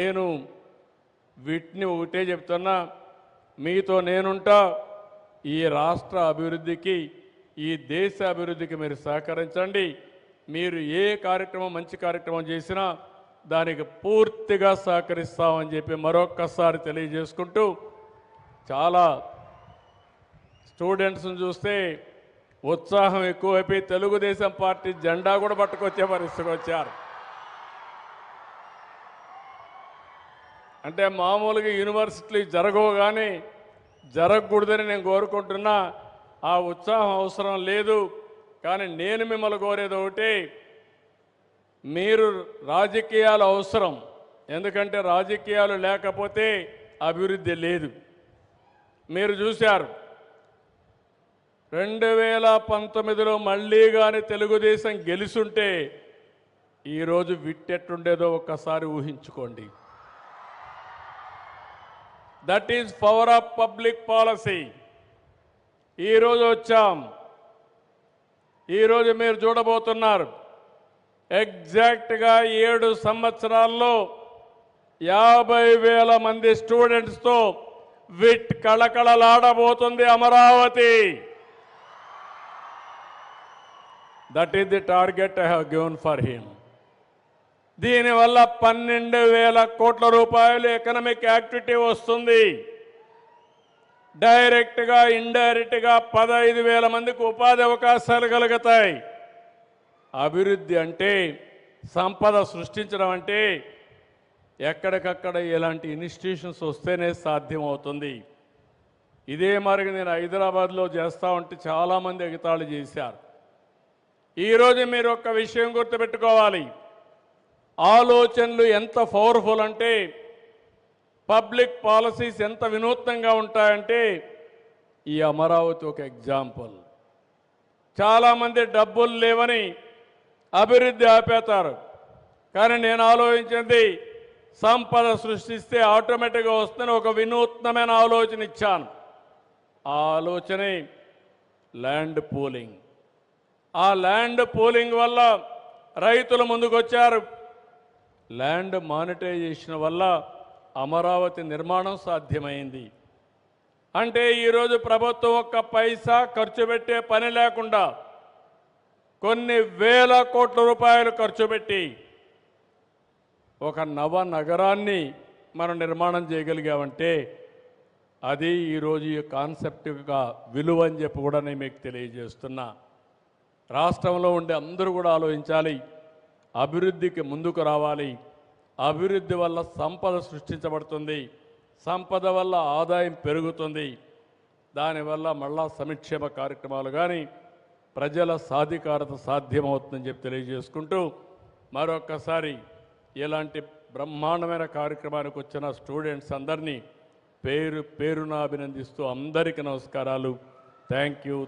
నేను వీటిని ఒకటే చెప్తున్నా, మీతో నేనుంటా. ఈ రాష్ట్ర అభివృద్ధికి, ఈ దేశ అభివృద్ధికి మీరు సహకరించండి. మీరు ఏ కార్యక్రమం, మంచి కార్యక్రమం చేసినా దానికి పూర్తిగా సహకరిస్తామని చెప్పి మరొక్కసారి తెలియజేసుకుంటూ, చాలా స్టూడెంట్స్ని చూస్తే ఉత్సాహం ఎక్కువైపోయి తెలుగుదేశం పార్టీ జెండా కూడా పట్టుకొచ్చే పరిస్థితికి వచ్చారు. అంటే మామూలుగా యూనివర్సిటీలు జరగవు, కానీ జరగకూడదని నేను కోరుకుంటున్నా. ఆ ఉత్సాహం అవసరం లేదు. కానీ నేను మిమ్మల్ని కోరేది ఒకటి, మీరు రాజకీయాలు అవసరం. ఎందుకంటే రాజకీయాలు లేకపోతే అభివృద్ధి లేదు. మీరు చూశారు 2019లో మళ్ళీ కానీ తెలుగుదేశం గెలుసుంటే ఈరోజు విట్టెట్టుండేదో ఒక్కసారి ఊహించుకోండి. That is power of public policy. ఈరోజు వచ్చాం. ఈరోజు మీరు చూడబోతున్నారు, ఎగ్జాక్ట్గా 7 సంవత్సరాల్లో 50,000 మంది స్టూడెంట్స్తో విట్ కళకళలాడబోతుంది Amaravati. That is the target I have given for him. దీనివల్ల 12,000 కోట్ల రూపాయలు ఎకనామిక్ యాక్టివిటీ వస్తుంది. డైరెక్ట్గా, ఇండైరెక్ట్గా 15,000 మందికి ఉపాధి అవకాశాలు కలుగుతాయి. అభివృద్ధి అంటే, సంపద సృష్టించడం అంటే ఎక్కడికక్కడ ఇలాంటి ఇన్స్టిట్యూషన్స్ వస్తేనే సాధ్యమవుతుంది. ఇదే మరి నేను హైదరాబాద్లో చేస్తూ ఉంటే చాలామంది ఎగతాళి చేశారు. ఈరోజు మీరు ఒక్క విషయం గుర్తుపెట్టుకోవాలి, ఆలోచనలు ఎంత పవర్ఫుల్ అంటే, పబ్లిక్ పాలసీస్ ఎంత వినూత్నంగా ఉంటాయంటే, ఈ అమరావతి ఒక ఎగ్జాంపుల్. చాలామంది డబ్బులు లేవని అభివృద్ధి ఆపేతారు. కానీ నేను ఆలోచించింది, సంపద సృష్టిస్తే ఆటోమేటిక్గా వస్తుందని ఒక వినూత్నమైన ఆలోచన ఇచ్చాను. ఆ ఆలోచనే ల్యాండ్ పూలింగ్. ఆ ల్యాండ్ పూలింగ్ వల్ల రైతులు ముందుకొచ్చారు. ల్యాండ్ మానిటైజేషన్ వల్ల అమరావతి నిర్మాణం సాధ్యమైంది. అంటే ఈరోజు ప్రభుత్వం ఒక్క పైసా ఖర్చు పెట్టే పని లేకుండా కొన్ని వేల కోట్ల రూపాయలు ఖర్చు పెట్టి ఒక నవ నగరాన్ని మనం నిర్మాణం చేయగలిగామంటే అది ఈరోజు ఈ కాన్సెప్ట్ యొక్క విలువ అని చెప్పి కూడా నేను మీకు తెలియజేస్తున్నా. రాష్ట్రంలో ఉండే అందరూ కూడా ఆలోచించాలి, అభివృద్ధికి ముందుకు రావాలి. అభివృద్ధి వల్ల సంపద సృష్టించబడుతుంది, సంపద వల్ల ఆదాయం పెరుగుతుంది. దానివల్ల మళ్ళా సంక్షేమ కార్యక్రమాలు కానీ ప్రజల సాధికారత సాధ్యమవుతుందని చెప్పి తెలియజేసుకుంటూ, మరొక్కసారి ఇలాంటి బ్రహ్మాండమైన కార్యక్రమానికి వచ్చిన స్టూడెంట్స్ అందరినీ పేరు పేరున అభినందిస్తూ అందరికీ నమస్కారాలు. Thank you.